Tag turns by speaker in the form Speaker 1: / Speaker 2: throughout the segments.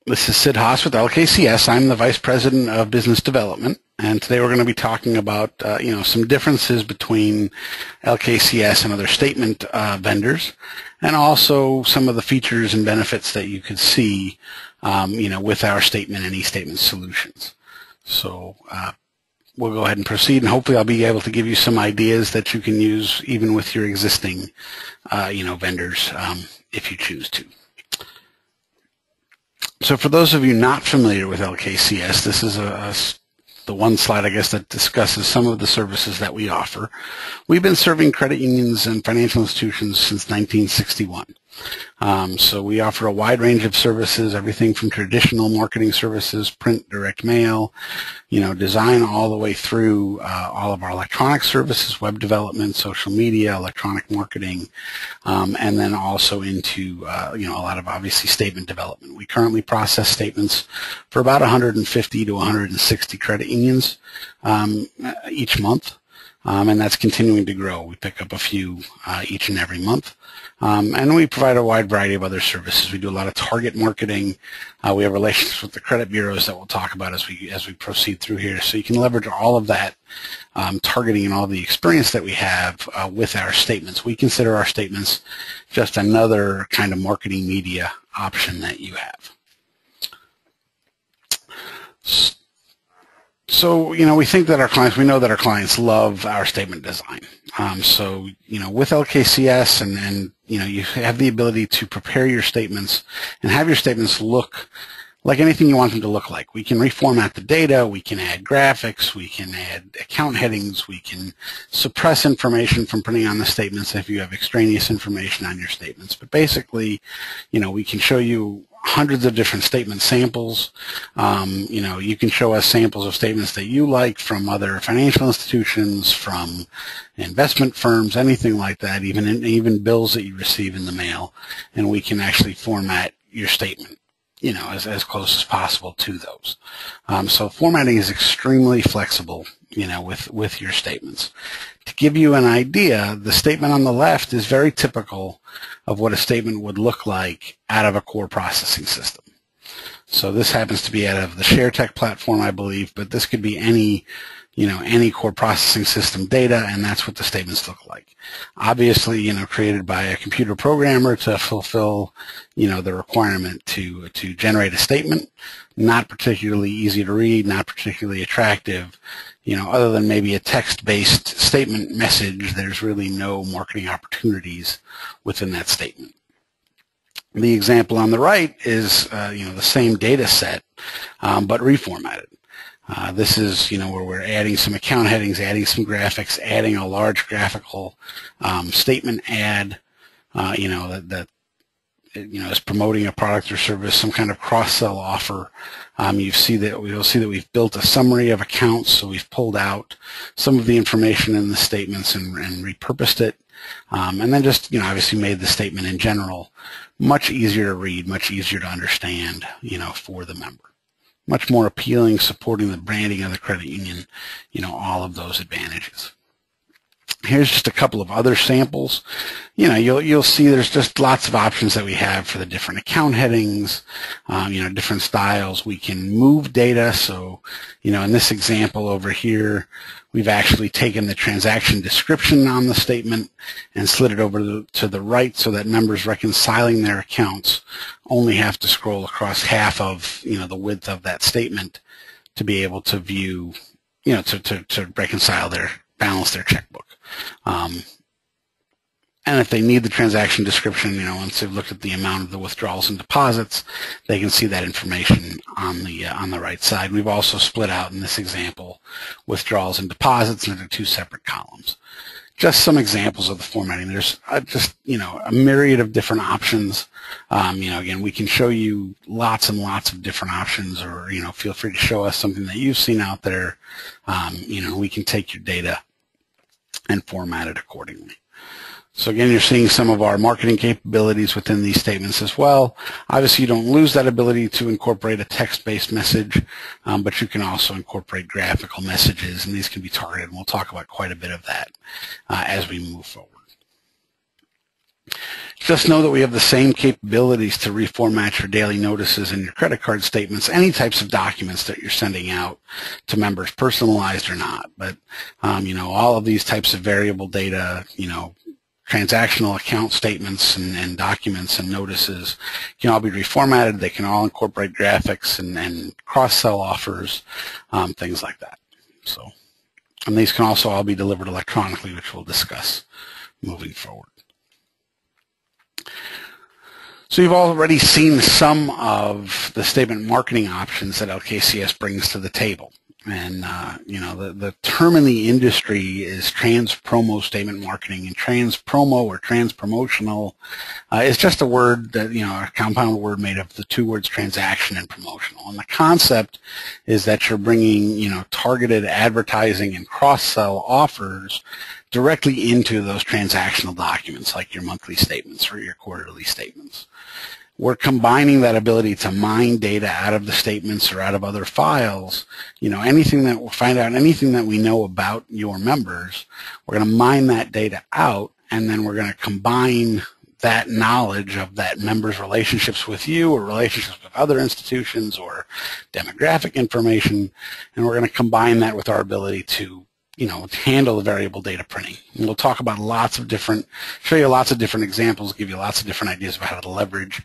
Speaker 1: This is Sid Haas with LKCS. I'm the Vice President of Business Development, and today we're going to be talking about some differences between LKCS and other statement vendors, and also some of the features and benefits that you could see with our statement and e-statement solutions. So we'll go ahead and proceed, and hopefully I'll be able to give you some ideas that you can use even with your existing vendors if you choose to. So for those of you not familiar with LKCS, this is the one slide, I guess, that discusses some of the services that we offer. We've been serving credit unions and financial institutions since 1961. So we offer a wide range of services, everything from traditional marketing services, print, direct mail, design, all the way through all of our electronic services, web development, social media, electronic marketing, and then also into a lot of obviously statement development. We currently process statements for about 150 to 160 credit unions each month. And that's continuing to grow. We pick up a few each and every month. And we provide a wide variety of other services. We do a lot of target marketing. We have relationships with the credit bureaus that we'll talk about as we proceed through here. So you can leverage all of that targeting and all the experience that we have with our statements. We consider our statements just another kind of marketing media option that you have. So, we think that we know that our clients love our statement design. So, with LKCS and you have the ability to prepare your statements and have your statements look like anything you want them to look like. We can reformat the data, we can add graphics, we can add account headings, we can suppress information from printing on the statements if you have extraneous information on your statements. But basically, we can show you hundreds of different statement samples. You can show us samples of statements that you like from other financial institutions, from investment firms, anything like that, even bills that you receive in the mail, and we can actually format your statement as close as possible to those. So formatting is extremely flexible, with your statements. To give you an idea, the statement on the left is very typical of what a statement would look like out of a core processing system. So this happens to be out of the ShareTech platform, I believe, but this could be any core processing system data, and that's what the statements look like. Obviously, created by a computer programmer to fulfill, the requirement to generate a statement. Not particularly easy to read, not particularly attractive. Other than maybe a text-based statement message, there's really no marketing opportunities within that statement. The example on the right is, the same data set, but reformatted. This is, where we're adding some account headings, adding some graphics, adding a large graphical statement ad, that is promoting a product or service, some kind of cross-sell offer. We'll see that we've built a summary of accounts, so we've pulled out some of the information in the statements and repurposed it, and then just obviously made the statement in general much easier to read, much easier to understand, for the member. Much more appealing, supporting the branding of the credit union, all of those advantages. Here's just a couple of other samples. You'll see there's just lots of options that we have for the different account headings, different styles. We can move data. So, in this example over here, we've actually taken the transaction description on the statement and slid it over to the right so that members reconciling their accounts only have to scroll across half of, the width of that statement to be able to view, to reconcile balance their checkbook. And if they need the transaction description, once they've looked at the amount of the withdrawals and deposits, they can see that information on the right side. We've also split out in this example withdrawals and deposits into two separate columns. Just some examples of the formatting. There's just a myriad of different options. Again, we can show you lots and lots of different options, or feel free to show us something that you've seen out there. We can take your data and format it accordingly. So again, you're seeing some of our marketing capabilities within these statements as well. Obviously, you don't lose that ability to incorporate a text-based message, but you can also incorporate graphical messages, and these can be targeted, and we'll talk about quite a bit of that as we move forward. Just know that we have the same capabilities to reformat your daily notices and your credit card statements, any types of documents that you're sending out to members, personalized or not. But, all of these types of variable data, transactional account statements and documents and notices can all be reformatted. They can all incorporate graphics and cross-sell offers, things like that. And these can also all be delivered electronically, which we'll discuss moving forward. So you've already seen some of the statement marketing options that LKCS brings to the table. And, the term in the industry is trans-promo statement marketing, and trans-promo or trans-promotional is just a word that, a compound word made of the two words transaction and promotional. And the concept is that you're bringing, targeted advertising and cross-sell offers directly into those transactional documents like your monthly statements or your quarterly statements. We're combining that ability to mine data out of the statements or out of other files. Anything that we'll find out, anything that we know about your members, we're going to mine that data out, and then we're going to combine that knowledge of that member's relationships with you or relationships with other institutions or demographic information, and we're going to combine that with our ability to handle the variable data printing. And we'll talk about show you lots of different examples, give you lots of different ideas about how to leverage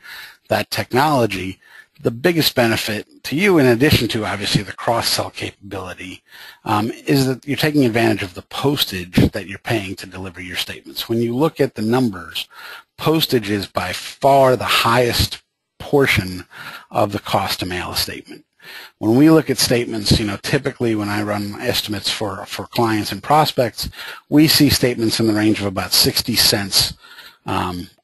Speaker 1: that technology. The biggest benefit to you, in addition to obviously the cross-sell capability, is that you're taking advantage of the postage that you're paying to deliver your statements. When you look at the numbers, postage is by far the highest portion of the cost to mail a statement. When we look at statements, typically when I run estimates for clients and prospects, we see statements in the range of about 60 cents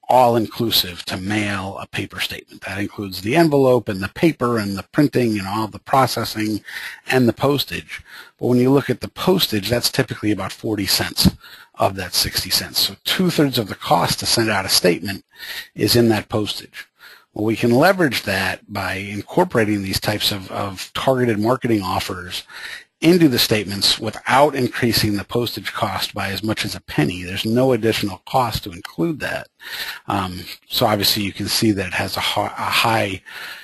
Speaker 1: all-inclusive to mail a paper statement. That includes the envelope and the paper and the printing and all the processing and the postage. But when you look at the postage, that's typically about 40 cents of that 60 cents. So 2/3 of the cost to send out a statement is in that postage. Well, we can leverage that by incorporating these types of targeted marketing offers into the statements without increasing the postage cost by as much as a penny. There's no additional cost to include that. So obviously you can see that it has a high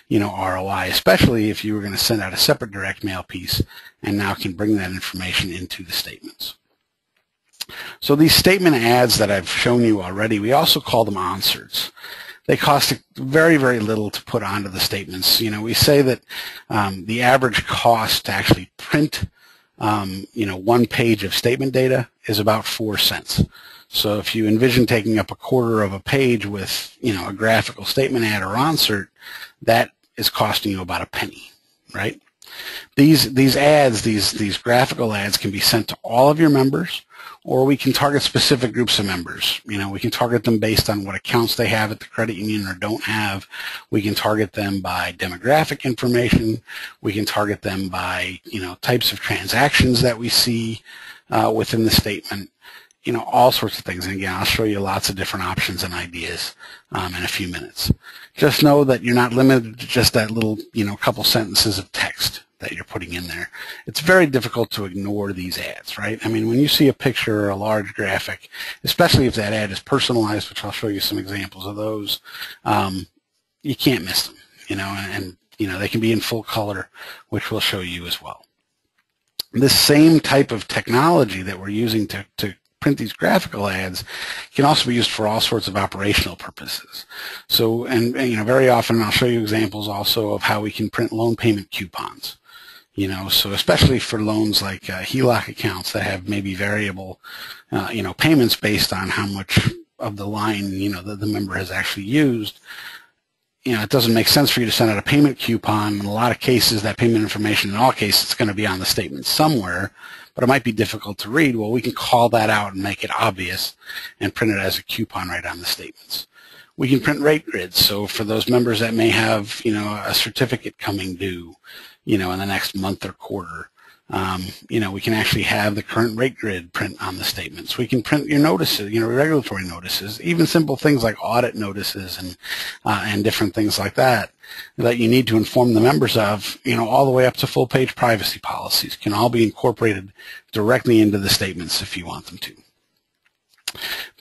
Speaker 1: ROI, especially if you were going to send out a separate direct mail piece and now can bring that information into the statements. So these statement ads that I've shown you already, we also call them inserts. They cost very, very little to put onto the statements. We say that the average cost to actually print, one page of statement data is about 4 cents. So if you envision taking up a quarter of a page with, a graphical statement ad or insert, that is costing you about a penny, right? These ads, these graphical ads can be sent to all of your members, or we can target specific groups of members. We can target them based on what accounts they have at the credit union or don't have. We can target them by demographic information. We can target them by, types of transactions that we see within the statement. All sorts of things. And again, I'll show you lots of different options and ideas in a few minutes. Just know that you're not limited to just that little, couple sentences of text that you're putting in there. It's very difficult to ignore these ads, right? When you see a picture or a large graphic, especially if that ad is personalized, which I'll show you some examples of those, you can't miss them, and they can be in full color, which we'll show you as well. This same type of technology that we're using to print these graphical ads can also be used for all sorts of operational purposes. So, and very often I'll show you examples also of how we can print loan payment coupons. So especially for loans like HELOC accounts that have maybe variable, payments based on how much of the line, that the member has actually used. It doesn't make sense for you to send out a payment coupon. In a lot of cases, that payment information, in all cases, it's going to be on the statement somewhere, but it might be difficult to read. Well, we can call that out and make it obvious and print it as a coupon right on the statements. We can print rate grids. So for those members that may have, a certificate coming due, in the next month or quarter, we can actually have the current rate grid print on the statements. We can print your notices, regulatory notices, even simple things like audit notices and different things like that you need to inform the members of, all the way up to full-page privacy policies can all be incorporated directly into the statements if you want them to.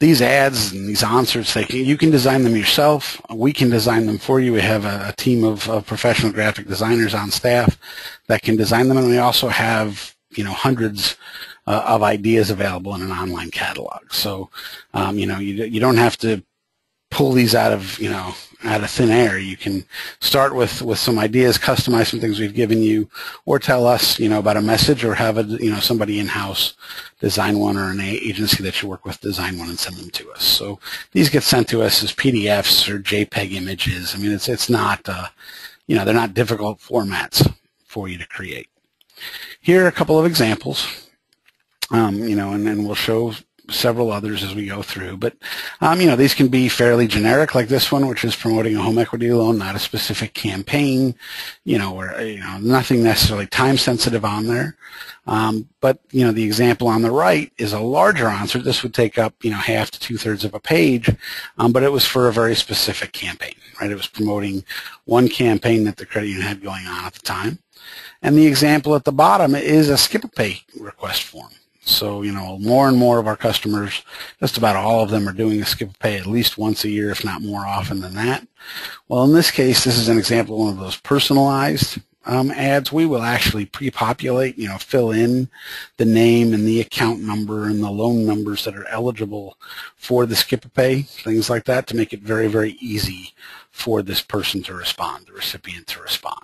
Speaker 1: These ads and these inserts, you can design them yourself. We can design them for you. We have a team of professional graphic designers on staff that can design them, and we also have hundreds of ideas available in an online catalog. So you don't have to pull these out of thin air. You can start with some ideas, customize some things we've given you, or tell us about a message, or have somebody in-house design one, or an agency that you work with design one and send them to us. So these get sent to us as PDFs or JPEG images. I mean, it's not they're not difficult formats for you to create. Here are a couple of examples, and then we'll show several others as we go through. But these can be fairly generic, like this one, which is promoting a home equity loan, not a specific campaign, or nothing necessarily time sensitive on there. But the example on the right is a larger answer. This would take up half to 2/3 of a page, but it was for a very specific campaign, right? It was promoting one campaign that the credit union had going on at the time. And the example at the bottom is a skip-a-pay request form. So, more and more of our customers, just about all of them, are doing a skip-a-pay at least once a year, if not more often than that. Well, in this case, this is an example of one of those personalized ads. We will actually pre-populate, fill in the name and the account number and the loan numbers that are eligible for the skip-a-pay, things like that, to make it very, very easy for this person to respond, the recipient to respond.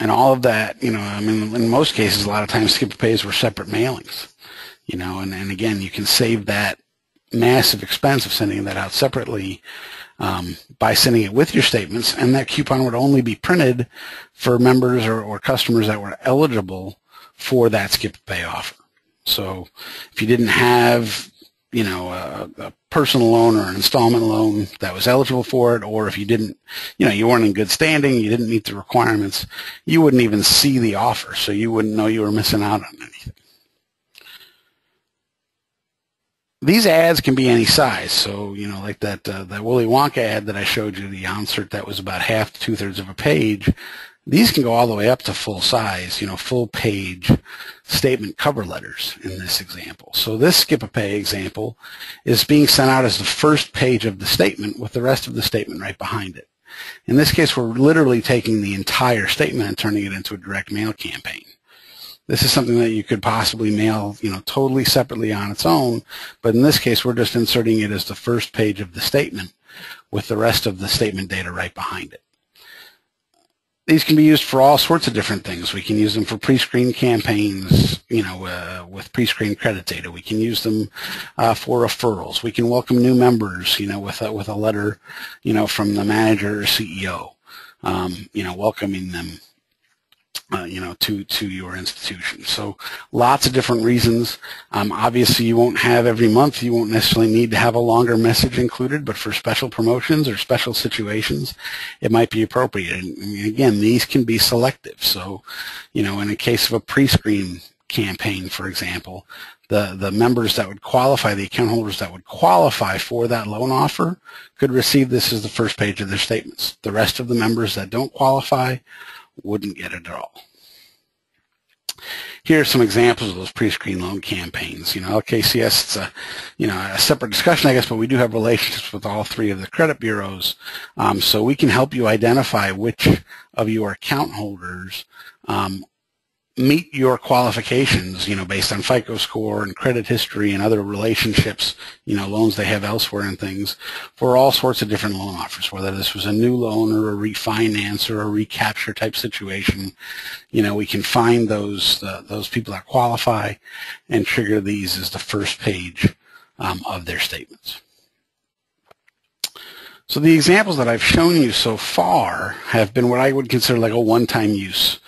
Speaker 1: And all of that, in most cases, a lot of times skip-a-pays were separate mailings, and again, you can save that massive expense of sending that out separately by sending it with your statements, and that coupon would only be printed for members or customers that were eligible for that skip-a-pay offer. So if you didn't have a personal loan or an installment loan that was eligible for it, or if you didn't, you weren't in good standing, you didn't meet the requirements, you wouldn't even see the offer, so you wouldn't know you were missing out on anything. These ads can be any size, so like that Willy Wonka ad that I showed you, the insert that was about half to 2/3 of a page. These can go all the way up to full size, full page statement cover letters in this example. So this skip-a-pay example is being sent out as the first page of the statement with the rest of the statement right behind it. In this case, we're literally taking the entire statement and turning it into a direct mail campaign. This is something that you could possibly mail, totally separately on its own, but in this case, we're just inserting it as the first page of the statement with the rest of the statement data right behind it. These can be used for all sorts of different things. We can use them for pre-screen campaigns, with pre-screen credit data. We can use them for referrals. We can welcome new members, with a letter, from the manager or CEO, welcoming them, to your institution. So lots of different reasons. Obviously, you won't have every month. You won't necessarily need to have a longer message included, but for special promotions or special situations, it might be appropriate. And again, these can be selective. So, in a case of a pre-screen campaign, for example, the members that would qualify, the account holders that would qualify for that loan offer could receive this as the first page of their statements. The rest of the members that don't qualify wouldn't get it at all. Here are some examples of those pre-screen loan campaigns. LKCS, it's a separate discussion, I guess, but we do have relationships with all three of the credit bureaus, so we can help you identify which of your account holders meet your qualifications, based on FICO score and credit history and other relationships, loans they have elsewhere and things, for all sorts of different loan offers, whether this was a new loan or a refinance or a recapture type situation. We can find those people that qualify and trigger these as the first page of their statements. So the examples that I've shown you so far have been what I would consider like a one-time use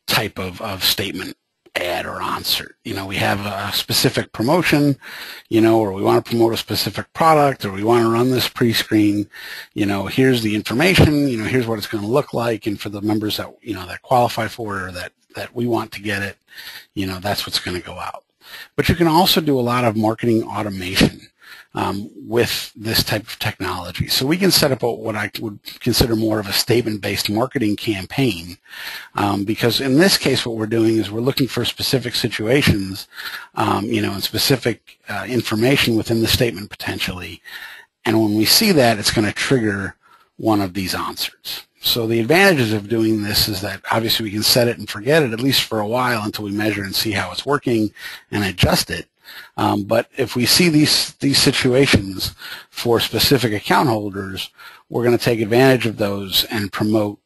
Speaker 1: type of statement, ad, or insert. We have a specific promotion, or we want to promote a specific product, or we want to run this pre-screen. Here's the information. Here's what it's going to look like, and for the members that that qualify for it, or that we want to get it, that's what's going to go out. But you can also do a lot of marketing automation. with this type of technology. So we can set up what I would consider more of a statement-based marketing campaign, because in this case what we're doing is we're looking for specific situations, and specific information within the statement potentially, and when we see that, it's going to trigger one of these answers. So the advantages of doing this is that obviously we can set it and forget it at least for a while until we measure and see how it's working and adjust it. But if we see these situations for specific account holders, we're going to take advantage of those and promote,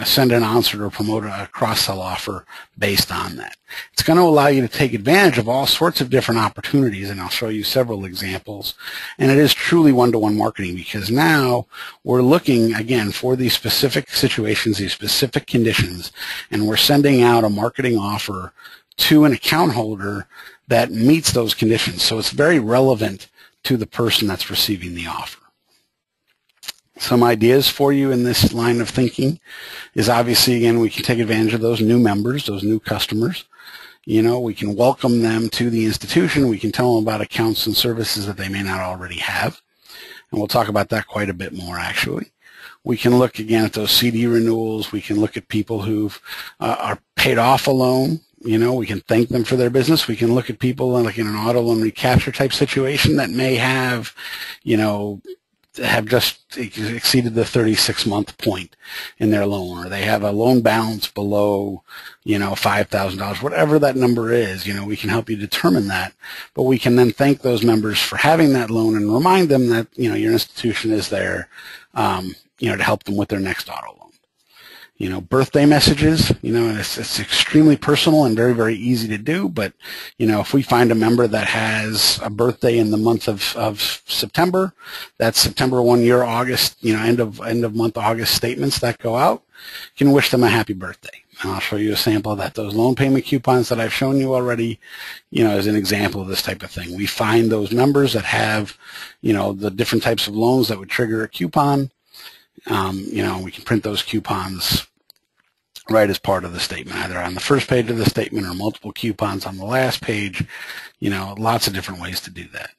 Speaker 1: send an answer or promote a cross-sell offer based on that. It's going to allow you to take advantage of all sorts of different opportunities, and I'll show you several examples. And it is truly one-to-one marketing, because now we're looking, again, for these specific situations, these specific conditions, and we're sending out a marketing offer to an account holder that meets those conditions. So it's very relevant to the person that's receiving the offer. Some ideas for you in this line of thinking is obviously, again, we can take advantage of those new members, those new customers. We can welcome them to the institution. We can tell them about accounts and services that they may not already have. And we'll talk about that quite a bit more, actually. We can look, again, at those CD renewals. We can look at people who've are paid off a loan. We can thank them for their business. We can look at people like in an auto loan recapture type situation that may have, have just exceeded the 36-month point in their loan, or they have a loan balance below, $5,000, whatever that number is. We can help you determine that, but we can then thank those members for having that loan and remind them that, your institution is there, to help them with their next auto loan. Birthday messages, it's extremely personal and very, very easy to do, but, if we find a member that has a birthday in the month of September, that's September 1 year, August, end of month August statements that go out, you can wish them a happy birthday. And I'll show you a sample of that. Those loan payment coupons that I've shown you already, as an example of this type of thing. We find those members that have, the different types of loans that would trigger a coupon. We can print those coupons right as part of the statement, either on the first page of the statement or multiple coupons on the last page. Lots of different ways to do that.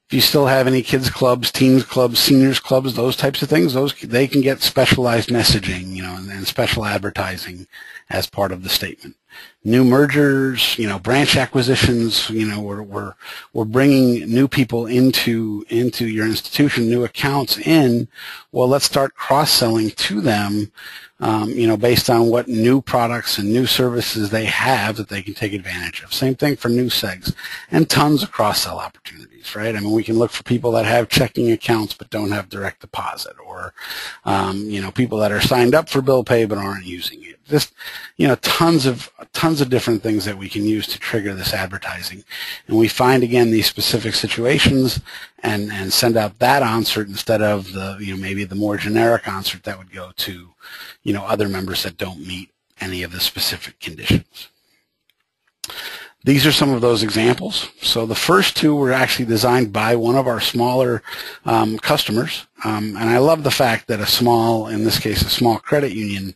Speaker 1: If you still have any kids clubs, teens clubs, seniors clubs, those types of things, they can get specialized messaging, and special advertising as part of the statement. New mergers, branch acquisitions, we're bringing new people into your institution, new accounts in. Well, let's start cross-selling to them, based on what new products and new services they have that they can take advantage of. Same thing for new segs, and tons of cross-sell opportunities, right? We can look for people that have checking accounts but don't have direct deposit, or, people that are signed up for bill pay but aren't using it. Just, tons of different things that we can use to trigger this advertising. And we find, again, these specific situations and send out that answer instead of the, maybe the more generic answer that would go to, other members that don't meet any of the specific conditions. These are some of those examples. So the first two were actually designed by one of our smaller customers. And I love the fact that in this case, a small credit union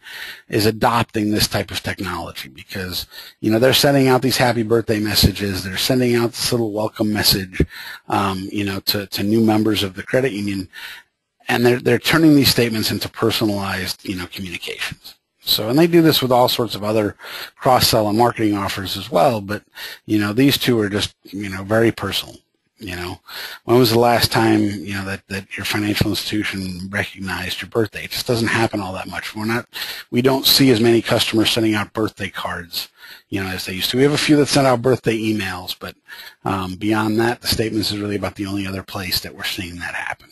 Speaker 1: is adopting this type of technology, because, they're sending out these happy birthday messages. They're sending out this little welcome message, to new members of the credit union. And they're turning these statements into personalized, communications. So, and they do this with all sorts of other cross-sell and marketing offers as well, but, these two are just, very personal. When was the last time, that your financial institution recognized your birthday? It just doesn't happen all that much. We don't see as many customers sending out birthday cards, as they used to. We have a few that send out birthday emails, but beyond that, the statements is really about the only other place that we're seeing that happen.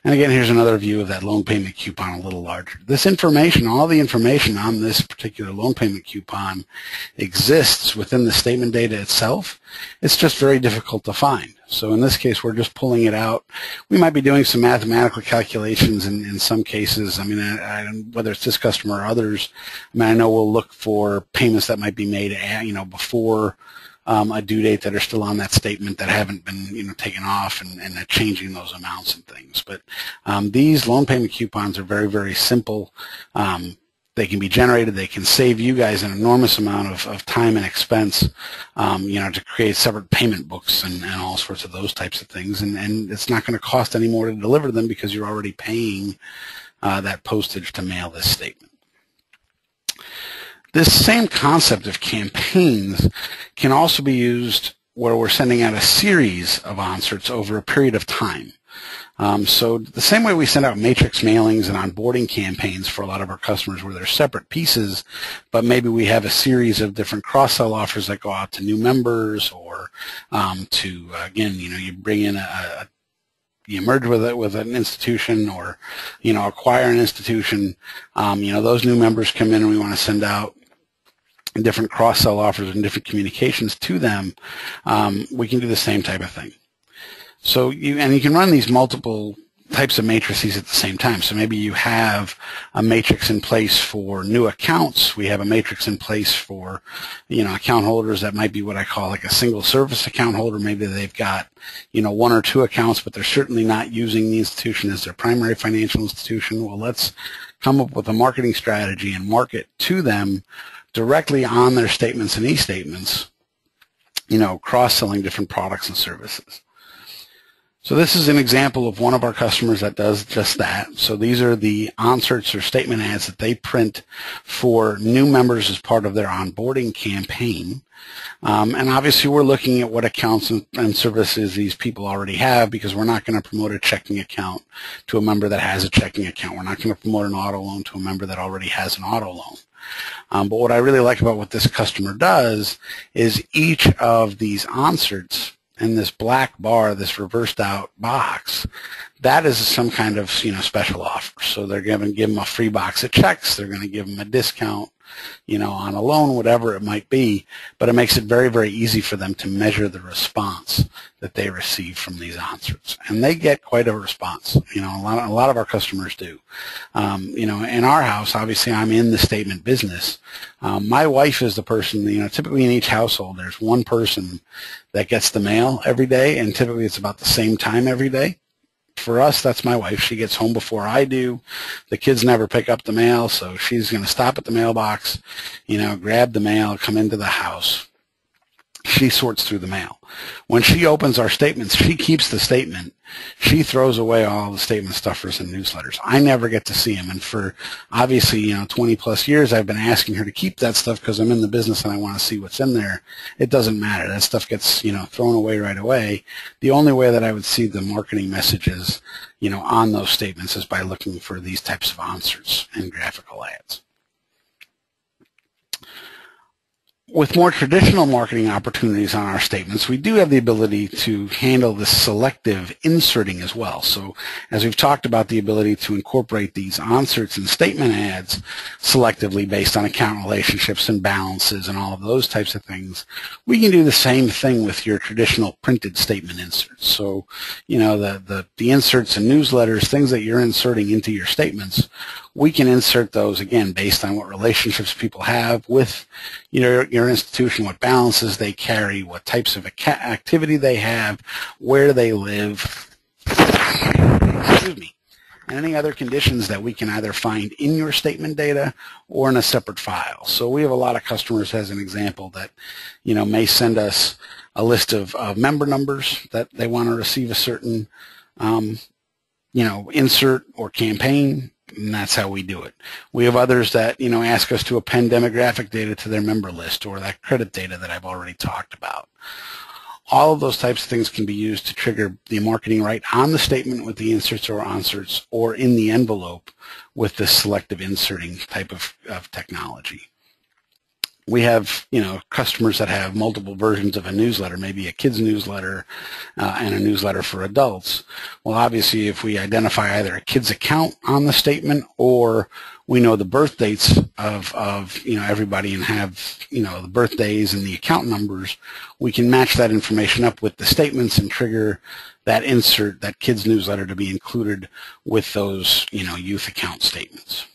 Speaker 1: And again, here's another view of that loan payment coupon a little larger. This information, all the information on this particular loan payment coupon exists within the statement data itself. It's just very difficult to find. So in this case, we're just pulling it out. We might be doing some mathematical calculations in some cases. Whether it's this customer or others, I know we'll look for payments that might be made, before a due date that are still on that statement that haven't been taken off, and changing those amounts and things. But these loan payment coupons are very, very simple They can be generated. They can save you guys an enormous amount of time and expense, to create separate payment books and all sorts of those types of things. And it's not going to cost any more to deliver them because you're already paying that postage to mail this statement. This same concept of campaigns can also be used where we're sending out a series of onserts over a period of time. So the same way we send out matrix mailings and onboarding campaigns for a lot of our customers where they're separate pieces, but maybe we have a series of different cross-sell offers that go out to new members, or again, you bring in you merge with an institution, or acquire an institution. Those new members come in and we want to send out different cross-sell offers and different communications to them. We can do the same type of thing. So you can run these multiple types of matrices at the same time. So maybe you have a matrix in place for new accounts. We have a matrix in place for, account holders that might be what I call like a single service account holder. Maybe they've got, one or two accounts, but they're certainly not using the institution as their primary financial institution. Well, let's come up with a marketing strategy and market to them directly on their statements and e-statements, cross-selling different products and services. So this is an example of one of our customers that does just that. So these are the onserts or statement ads that they print for new members as part of their onboarding campaign. And obviously we're looking at what accounts and services these people already have, because we're not going to promote a checking account to a member that has a checking account. We're not going to promote an auto loan to a member that already has an auto loan. But what I really like about what this customer does is each of these onserts in this black bar, this reversed out box, that is some kind of special offer. So they're going to give them a free box of checks. They're going to give them a discount, on a loan, whatever it might be. But it makes it very, very easy for them to measure the response that they receive from these onserts, and they get quite a response. A lot of our customers do. In our house, obviously, I'm in the statement business. My wife is the person. Typically in each household, there's one person that gets the mail every day, and typically it's about the same time every day. For us, that's my wife. She gets home before I do. The kids never pick up the mail, so she's going to stop at the mailbox, grab the mail, come into the house. She sorts through the mail. When she opens our statements, she keeps the statement. She throws away all the statement stuffers and newsletters. I never get to see them. And for obviously, 20 plus years, I've been asking her to keep that stuff because I'm in the business and I want to see what's in there. It doesn't matter. That stuff gets, thrown away right away. The only way that I would see the marketing messages, on those statements is by looking for these types of onserts and graphical ads. With more traditional marketing opportunities on our statements, we do have the ability to handle the selective inserting as well. So as we've talked about the ability to incorporate these onserts and statement ads selectively based on account relationships and balances and all of those types of things, we can do the same thing with your traditional printed statement inserts. So, the inserts and newsletters, things that you're inserting into your statements, we can insert those, again, based on what relationships people have with your institution, what balances they carry, what types of activity they have, where they live, excuse me, and any other conditions that we can either find in your statement data or in a separate file. So we have a lot of customers, as an example, that may send us a list of member numbers that they want to receive a certain insert or campaign, and that's how we do it. We have others that ask us to append demographic data to their member list, or that credit data that I've already talked about. All of those types of things can be used to trigger the marketing right on the statement with the inserts or onserts, or in the envelope with this selective inserting type of technology. We have, customers that have multiple versions of a newsletter, maybe a kid's newsletter and a newsletter for adults. Well, obviously, if we identify either a kid's account on the statement, or we know the birth dates of everybody and have, the birthdays and the account numbers, we can match that information up with the statements and trigger that insert, that kid's newsletter, to be included with those, youth account statements.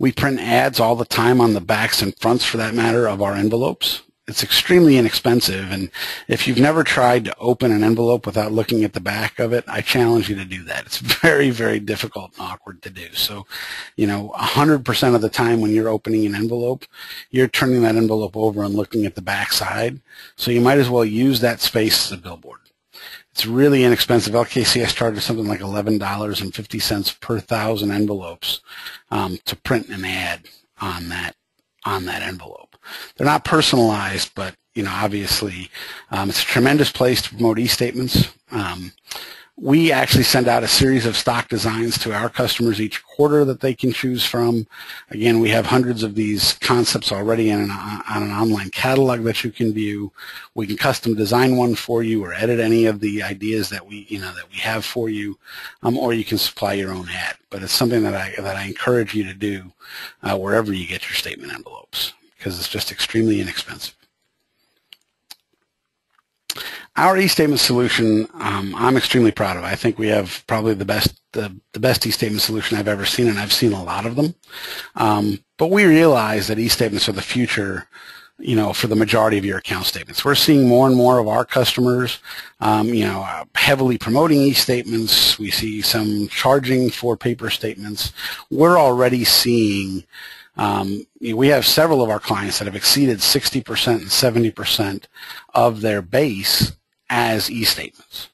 Speaker 1: We print ads all the time on the backs and fronts, for that matter, of our envelopes. it's extremely inexpensive, and if you've never tried to open an envelope without looking at the back of it, I challenge you to do that. It's very, very difficult and awkward to do. So, 100% of the time when you're opening an envelope, you're turning that envelope over and looking at the back side. So you might as well use that space as a billboard. It's really inexpensive. LKCS charges something like $11.50 per 1,000 envelopes to print an ad on that envelope. They're not personalized, but obviously, it's a tremendous place to promote e-statements. We actually send out a series of stock designs to our customers each quarter that they can choose from. Again, we have hundreds of these concepts already on an online catalog that you can view. We can custom design one for you or edit any of the ideas that we have for you, or you can supply your own ad. But it's something that I encourage you to do wherever you get your statement envelopes, because it's just extremely inexpensive. Our e-statement solution, I'm extremely proud of. I think we have probably the best e-statement solution I've ever seen, and I've seen a lot of them. But we realize that e-statements are the future, for the majority of your account statements. We're seeing more and more of our customers, heavily promoting e-statements. We see some charging for paper statements. We're already seeing we have several of our clients that have exceeded 60% and 70% of their base as e-statements.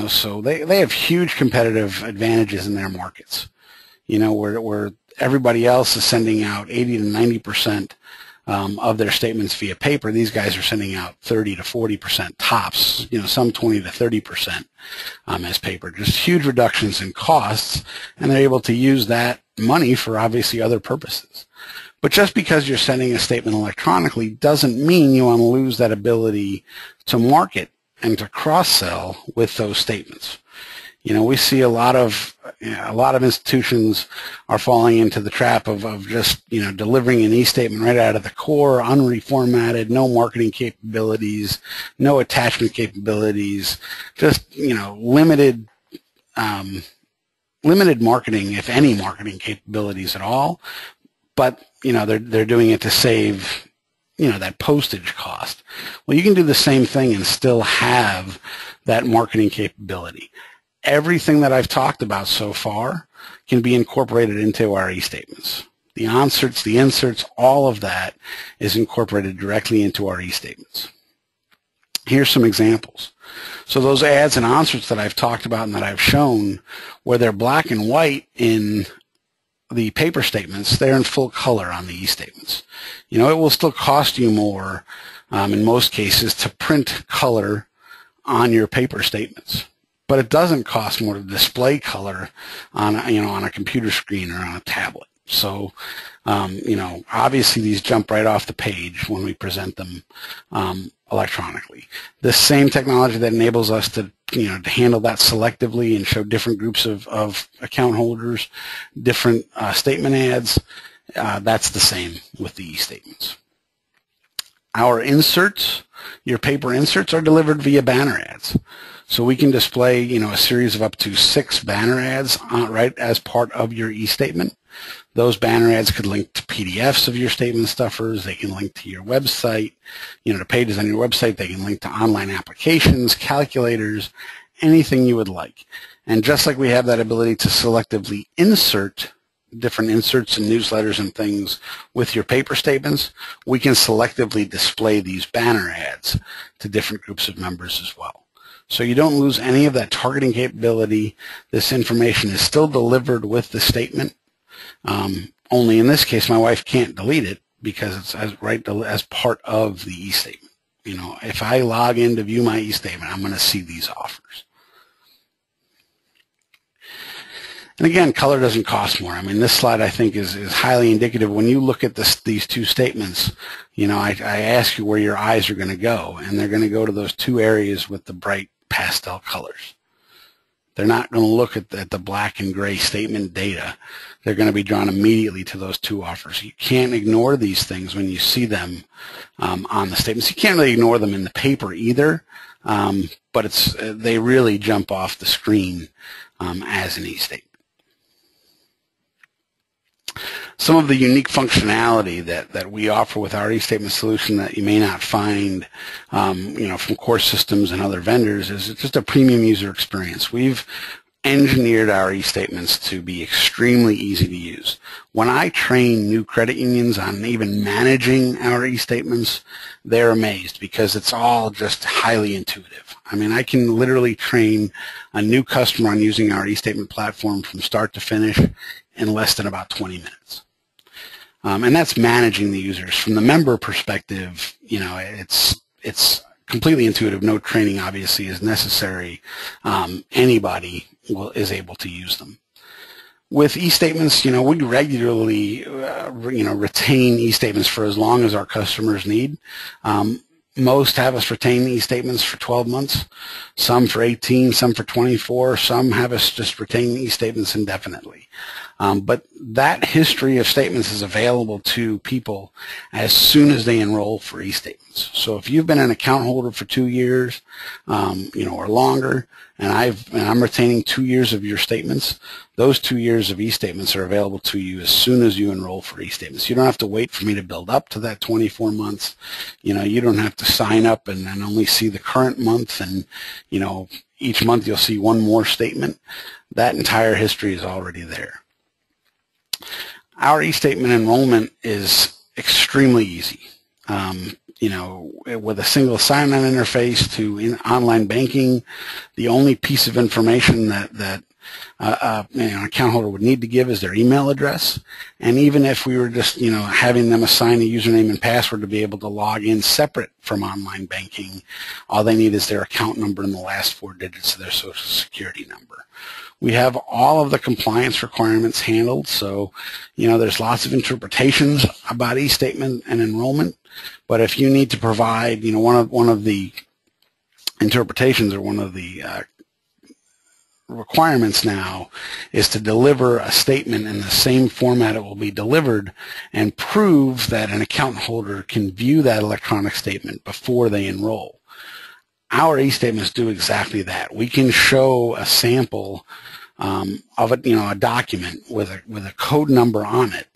Speaker 1: So they have huge competitive advantages in their markets. Where everybody else is sending out 80 to 90% of their statements via paper, these guys are sending out 30 to 40% tops, some 20 to 30% as paper. Just huge reductions in costs, and they're able to use that money for obviously other purposes. But just because you're sending a statement electronically doesn't mean you want to lose that ability to market and to cross-sell with those statements. We see a lot of institutions are falling into the trap of just delivering an e-statement right out of the core, unreformatted, no marketing capabilities, no attachment capabilities, just limited marketing, if any marketing capabilities at all. But they're doing it to save that postage cost. Well, you can do the same thing and still have that marketing capability. Everything that I've talked about so far can be incorporated into our e-statements. The onserts, the inserts, all of that is incorporated directly into our e-statements. Here's some examples. So those ads and onserts that I've talked about and that I've shown, where they're black and white in the paper statements, they're in full color on the e-statements. It will still cost you more in most cases to print color on your paper statements. But it doesn't cost more to display color on a computer screen or on a tablet. So, obviously these jump right off the page when we present them electronically. The same technology that enables us to handle that selectively and show different groups of account holders, different statement ads, that's the same with the e-statements. Our inserts, your paper inserts, are delivered via banner ads. So we can display, a series of up to 6 banner ads right as part of your e-statement. Those banner ads could link to PDFs of your statement stuffers. They can link to your website, to pages on your website. They can link to online applications, calculators, anything you would like. And just like we have that ability to selectively insert different inserts and newsletters and things with your paper statements, we can selectively display these banner ads to different groups of members as well. So you don't lose any of that targeting capability. This information is still delivered with the statement. Only in this case, my wife can't delete it because it's as part of the e-statement. If I log in to view my e-statement, I'm going to see these offers. And again, color doesn't cost more. This slide I think is highly indicative. When you look at these two statements, I ask you where your eyes are going to go, and they're going to go to those 2 areas with the bright pastel colors. They're not going to look at the black and gray statement data. They're going to be drawn immediately to those 2 offers. You can't ignore these things when you see them on the statements. You can't really ignore them in the paper either, but they really jump off the screen as an e-statement. Some of the unique functionality that we offer with our e-statement solution that you may not find from core systems and other vendors is just a premium user experience. We've engineered our e-statements to be extremely easy to use. When I train new credit unions on even managing our e-statements, they're amazed because it's all just highly intuitive. I mean, I can literally train a new customer on using our e-statement platform from start to finish in less than about 20 minutes. And that's managing the users. From the member perspective, it's completely intuitive. No training obviously is necessary. Anybody is able to use them. With e-statements, we regularly, retain e-statements for as long as our customers need. Most have us retain e-statements for 12 months, some for 18, some for 24, some have us just retain e-statements indefinitely. But that history of statements is available to people as soon as they enroll for e-statements. So if you've been an account holder for 2 years, or longer, and I'm retaining 2 years of your statements, those 2 years of e-statements are available to you as soon as you enroll for e-statements. You don't have to wait for me to build up to that 24 months. You don't have to sign up and only see the current month, and each month you'll see one more statement. That entire history is already there. Our e-statement enrollment is extremely easy. With a single sign-on interface to online banking, the only piece of information that an account holder would need to give is their email address. And even if we were just, having them assign a username and password to be able to log in separate from online banking, all they need is their account number and the last 4 digits of their social security number. We have all of the compliance requirements handled, so there's lots of interpretations about e-statement and enrollment. But if you need to provide, one of the interpretations or one of the requirements now is to deliver a statement in the same format it will be delivered and prove that an account holder can view that electronic statement before they enroll. Our e-statements do exactly that. We can show a sample of a document with a code number on it.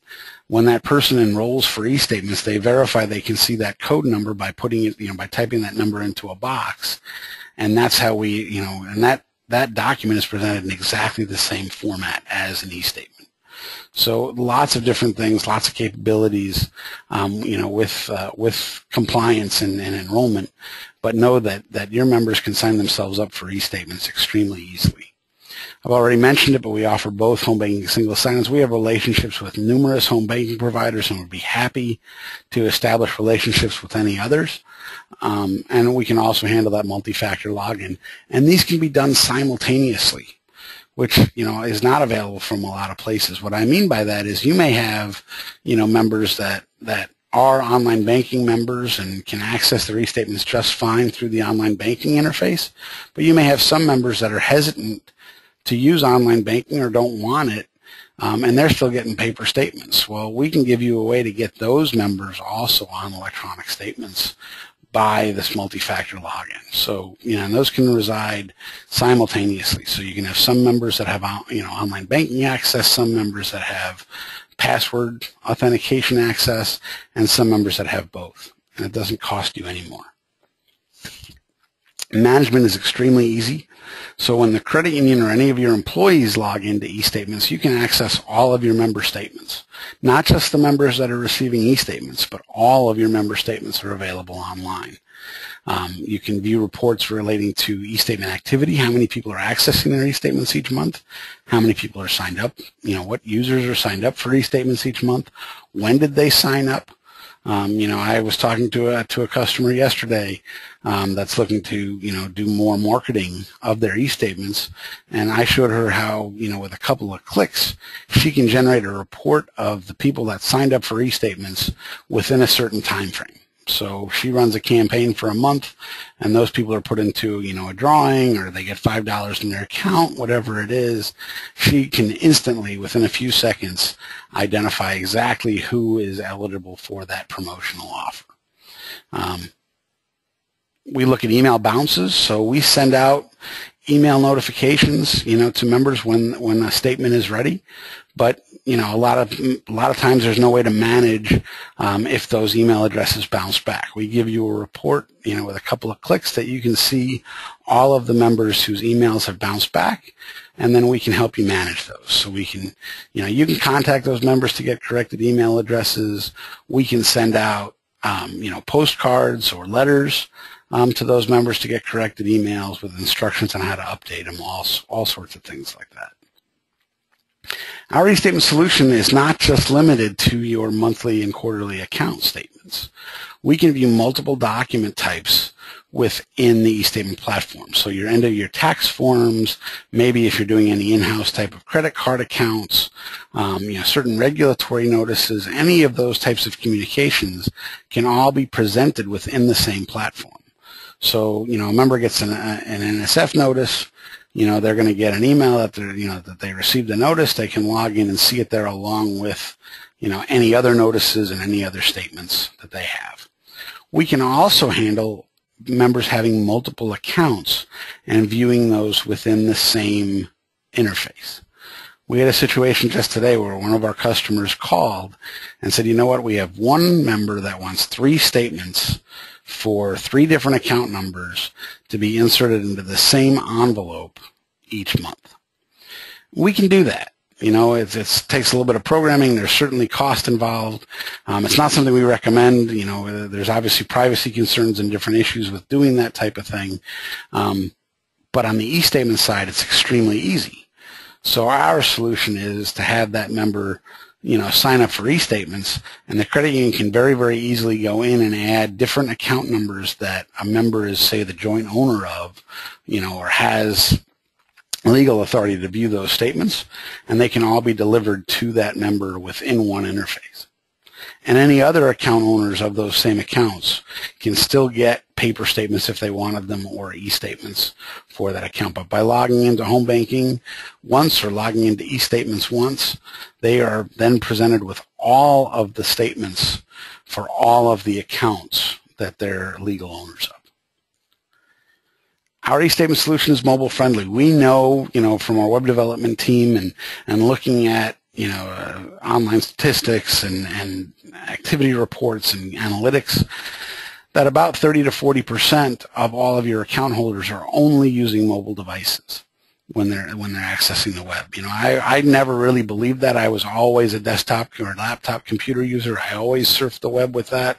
Speaker 1: When that person enrolls for e-statements, they verify they can see that code number by putting it, by typing that number into a box, and that's how we, and that document is presented in exactly the same format as an e-statement. So lots of different things, lots of capabilities, with compliance and enrollment. But know that your members can sign themselves up for e-statements extremely easily. I've already mentioned it, but we offer both home banking and single sign-ons. We have relationships with numerous home banking providers and would be happy to establish relationships with any others. And we can also handle that multi-factor login. And these can be done simultaneously, which, is not available from a lot of places. What I mean by that is you may have, members that are online banking members and can access their e-statements just fine through the online banking interface, but you may have some members that are hesitant to use online banking or don't want it, and they're still getting paper statements. Well, we can give you a way to get those members also on electronic statements by this multi-factor login. So, and those can reside simultaneously. So you can have some members that have, online banking access, some members that have password authentication access, and some members that have both. And it doesn't cost you any more. Management is extremely easy. So when the credit union or any of your employees log into e-statements, you can access all of your member statements. Not just the members that are receiving e-statements, but all of your member statements are available online. You can view reports relating to e-statement activity, how many people are accessing their e-statements each month, how many people are signed up, what users are signed up for e-statements each month, when did they sign up. I was talking to a customer yesterday that's looking to, do more marketing of their e-statements, and I showed her how, with a couple of clicks, she can generate a report of the people that signed up for e-statements within a certain time frame. So she runs a campaign for a month, and those people are put into, a drawing, or they get $5 in their account, whatever it is. She can instantly, within a few seconds, identify exactly who is eligible for that promotional offer. We look at email bounces, so we send out email notifications, to members when a statement is ready. But a lot of times there's no way to manage if those email addresses bounce back. We give you a report, with a couple of clicks that you can see all of the members whose emails have bounced back, and then we can help you manage those. So we can, you can contact those members to get corrected email addresses. We can send out, postcards or letters to those members to get corrected emails with instructions on how to update them, all sorts of things like that. Our eStatement solution is not just limited to your monthly and quarterly account statements. We can view multiple document types within the eStatement platform. So your end of year tax forms, maybe if you're doing any in-house type of credit card accounts, certain regulatory notices, any of those types of communications can all be presented within the same platform. So, a member gets an NSF notice, they're going to get an email that that they received a notice. They can log in and see it there along with, any other notices and any other statements that they have. We can also handle members having multiple accounts and viewing those within the same interface. We had a situation just today where one of our customers called and said, we have one member that wants 3 statements for 3 different account numbers to be inserted into the same envelope each month. We can do that. It takes a little bit of programming. There's certainly cost involved. It's not something we recommend. There's obviously privacy concerns and different issues with doing that type of thing. But on the eStatement side, it's extremely easy. So our solution is to have that member sign up for eStatements, and the credit union can very, very easily go in and add different account numbers that a member is, say, the joint owner of, or has legal authority to view those statements, and they can all be delivered to that member within one interface. And any other account owners of those same accounts can still get paper statements if they wanted them, or e-statements for that account. But by logging into home banking once or logging into e-statements once, they are then presented with all of the statements for all of the accounts that they're legal owners of. Our eStatement solution is mobile friendly. We know, from our web development team and looking at, online statistics and activity reports and analytics, that about 30 to 40% of all of your account holders are only using mobile devices when they're accessing the web. I never really believed that. I was always a desktop or laptop computer user. I always surfed the web with that.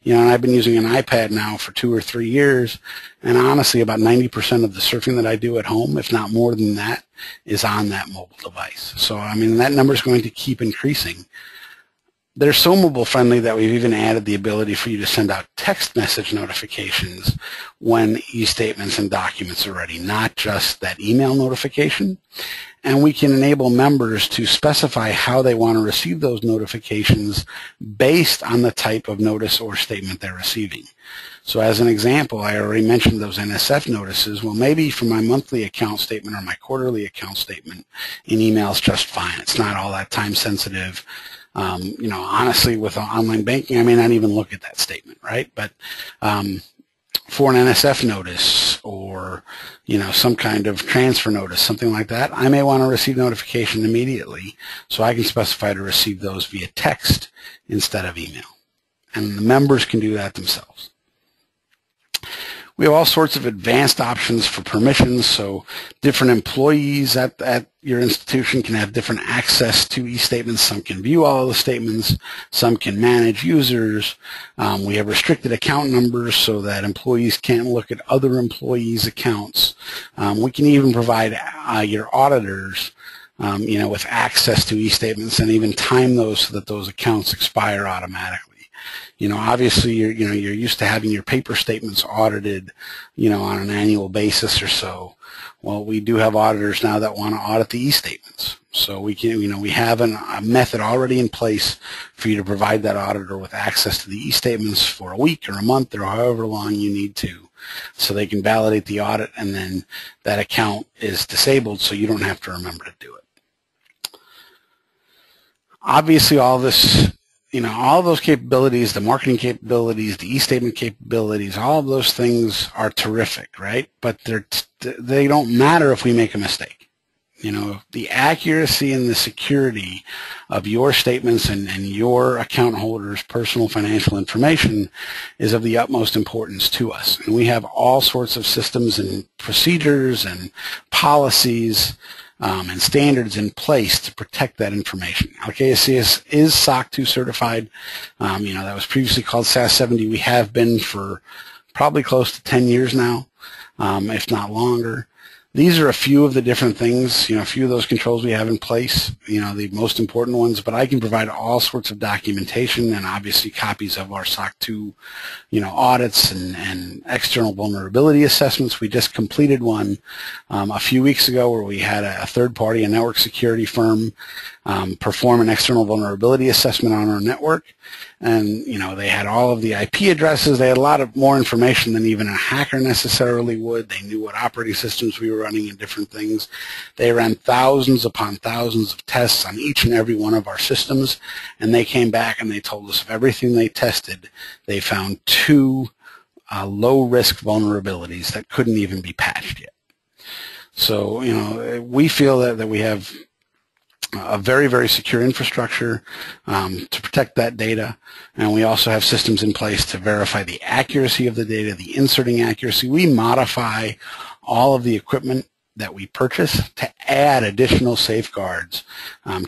Speaker 1: And I've been using an iPad now for 2 or 3 years, and honestly, about 90% of the surfing that I do at home, if not more than that, is on that mobile device. So, that number is going to keep increasing. They're so mobile friendly that we've even added the ability for you to send out text message notifications when e-statements and documents are ready, not just that email notification. And we can enable members to specify how they want to receive those notifications based on the type of notice or statement they're receiving. So as an example, I already mentioned those NSF notices. Well, maybe for my monthly account statement or my quarterly account statement, an email is just fine. It's not all that time sensitive. Honestly, with online banking, I may not even look at that statement, right? But for an NSF notice or, some kind of transfer notice, something like that, I may want to receive notification immediately, so I can specify to receive those via text instead of email. And the members can do that themselves. We have all sorts of advanced options for permissions, so different employees at your institution can have different access to e-statements. Some can view all of the statements, some can manage users. We have restricted account numbers so that employees can't look at other employees' accounts. We can even provide your auditors with access to e-statements and even time those so that those accounts expire automatically. Obviously you're used to having your paper statements audited, on an annual basis or so. Well, we do have auditors now that want to audit the e-statements. So we can, we have a method already in place for you to provide that auditor with access to the e-statements for a week or a month or however long you need to, so they can validate the audit, and then that account is disabled so you don't have to remember to do it. Obviously all this all of those capabilities, the marketing capabilities, the e-statement capabilities, all of those things are terrific, right? But they don't matter if we make a mistake. The accuracy and the security of your statements and your account holders' personal financial information is of the utmost importance to us. And we have all sorts of systems and procedures and policies and standards in place to protect that information. LKCS is SOC 2 certified. That was previously called SAS 70. We have been for probably close to 10 years now, if not longer. These are a few of the different things, a few of those controls we have in place, the most important ones, but I can provide all sorts of documentation and obviously copies of our SOC 2, audits and external vulnerability assessments. We just completed one a few weeks ago where we had a third party, a network security firm, perform an external vulnerability assessment on our network. And, they had all of the IP addresses. They had a lot of more information than even a hacker necessarily would. They knew what operating systems we were running and different things. They ran thousands upon thousands of tests on each and every one of our systems. And they came back and they told us of everything they tested, they found 2 low-risk vulnerabilities that couldn't even be patched yet. So, we feel that we have a very, very secure infrastructure to protect that data, and we also have systems in place to verify the accuracy of the data, the inserting accuracy. We modify all of the equipment that we purchase to add additional safeguards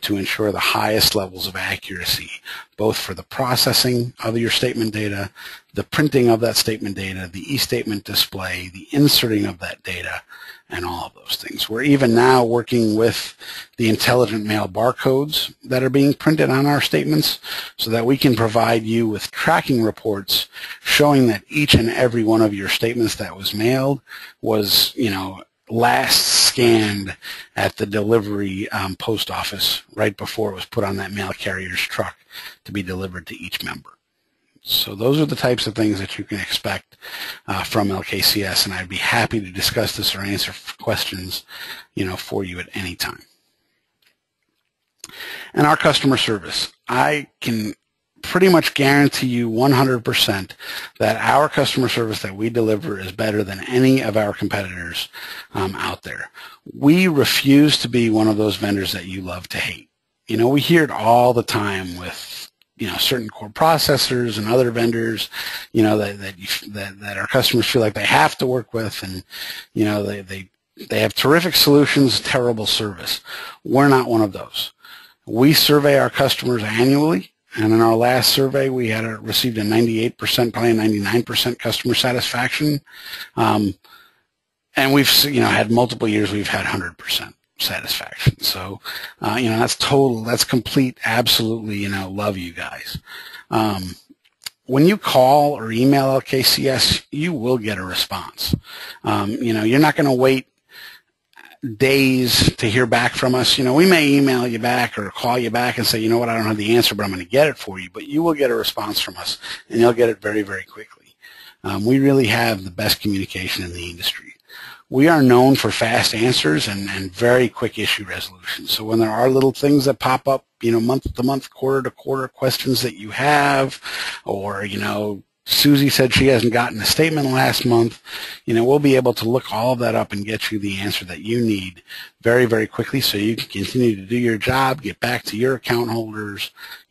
Speaker 1: to ensure the highest levels of accuracy, both for the processing of your statement data, the printing of that statement data, the e-statement display, the inserting of that data, and all of those things. We're even now working with the intelligent mail barcodes that are being printed on our statements so that we can provide you with tracking reports showing that each and every one of your statements that was mailed was, last scanned at the delivery post office right before it was put on that mail carrier's truck to be delivered to each member. So those are the types of things that you can expect from LKCS, and I'd be happy to discuss this or answer questions, for you at any time. And our customer service, I can pretty much guarantee you 100% that our customer service that we deliver is better than any of our competitors out there. We refuse to be one of those vendors that you love to hate. We hear it all the time with certain core processors and other vendors, that our customers feel like they have to work with, and they have terrific solutions, terrible service. We're not one of those. We survey our customers annually, and in our last survey, we had received a 98%, probably a 99% customer satisfaction, and we've had multiple years we've had 100% satisfaction. So, that's total, that's complete, absolutely, love you guys. When you call or email LKCS, you will get a response. You're not going to wait days to hear back from us. We may email you back or call you back and say, I don't have the answer, but I'm going to get it for you. But you will get a response from us, and you'll get it very, very quickly. We really have the best communication in the industry. We are known for fast answers and very quick issue resolution. So when there are little things that pop up, month to month, quarter to quarter questions that you have, or, Susie said she hasn't gotten a statement last month, we'll be able to look all of that up and get you the answer that you need very, very quickly so you can continue to do your job, get back to your account holders,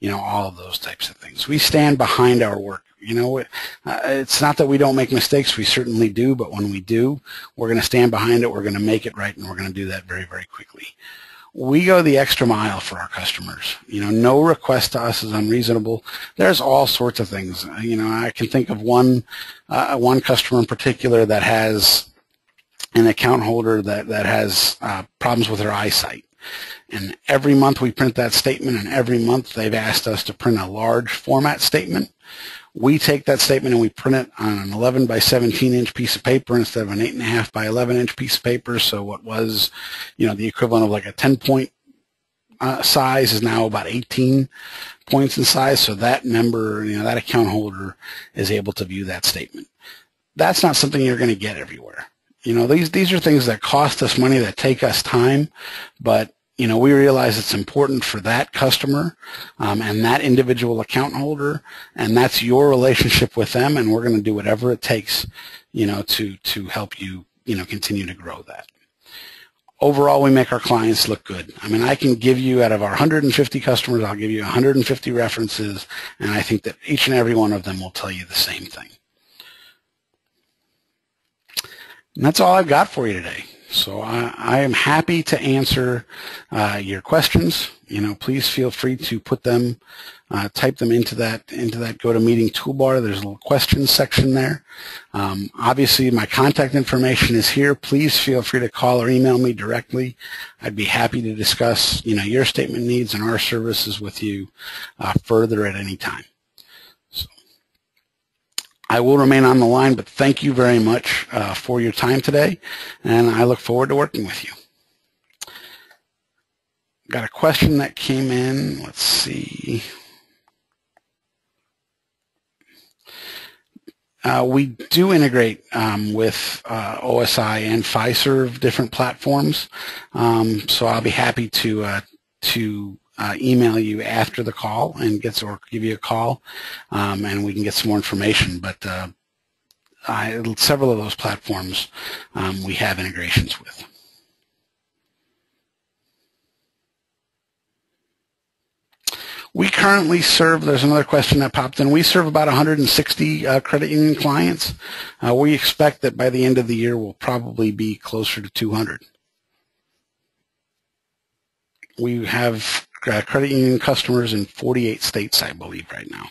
Speaker 1: all of those types of things. We stand behind our work. It's not that we don't make mistakes. We certainly do, but when we do, we're going to stand behind it, we're going to make it right, and we're going to do that very, very quickly. We go the extra mile for our customers. No request to us is unreasonable. There's all sorts of things. I can think of one customer in particular that has an account holder that has problems with their eyesight. And every month we print that statement, and every month they've asked us to print a large format statement. We take that statement and we print it on an 11 by 17 inch piece of paper instead of an 8.5 by 11 inch piece of paper. So what was, the equivalent of like a 10-point size is now about 18 points in size. So that member, that account holder is able to view that statement. That's not something you're going to get everywhere. These are things that cost us money, that take us time, but we realize it's important for that customer and that individual account holder, and that's your relationship with them, and we're going to do whatever it takes, to help you, continue to grow that. Overall, we make our clients look good. I mean, I can give you, out of our 150 customers, I'll give you 150 references, and I think that each and every one of them will tell you the same thing. And that's all I've got for you today. So I am happy to answer your questions. Please feel free to put them, type them into that GoToMeeting toolbar. There's a little questions section there. Obviously, my contact information is here. Please feel free to call or email me directly. I'd be happy to discuss, your statement needs and our services with you further at any time. I will remain on the line, but thank you very much for your time today, and I look forward to working with you. Got a question that came in. Let's see. We do integrate with OSI and Fiserv, different platforms, so I'll be happy to email you after the call and or give you a call, and we can get some more information. But several of those platforms we have integrations with. We currently serve, there's another question that popped in, we serve about 160 credit union clients. We expect that by the end of the year we'll probably be closer to 200. We have credit union customers in 48 states, I believe, right now.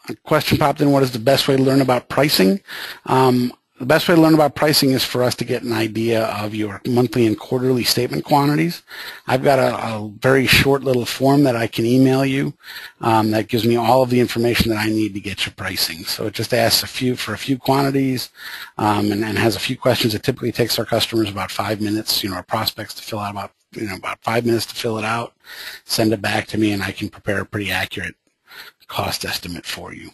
Speaker 1: A question popped in, what is the best way to learn about pricing? The best way to learn about pricing is for us to get an idea of your monthly and quarterly statement quantities. I've got a very short little form that I can email you that gives me all of the information that I need to get your pricing. So it just asks for a few quantities and has a few questions. It typically takes our customers about 5 minutes, our prospects, to fill out about 5 minutes to fill it out, send it back to me, and I can prepare a pretty accurate cost estimate for you.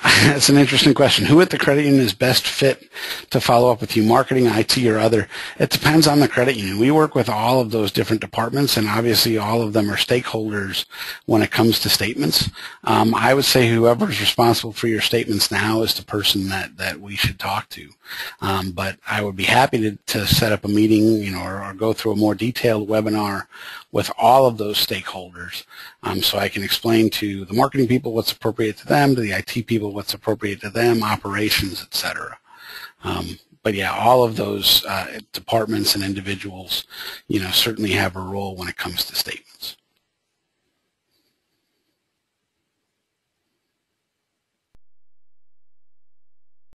Speaker 1: That's an interesting question. Who at the credit union is best fit to follow up with you, marketing, IT, or other? It depends on the credit union. We work with all of those different departments, and obviously all of them are stakeholders when it comes to statements. I would say whoever is responsible for your statements now is the person that we should talk to. But I would be happy to set up a meeting, or go through a more detailed webinar with all of those stakeholders, so I can explain to the marketing people what's appropriate to them, to the IT people what's appropriate to them, operations, etc. But yeah, all of those departments and individuals, certainly have a role when it comes to statements.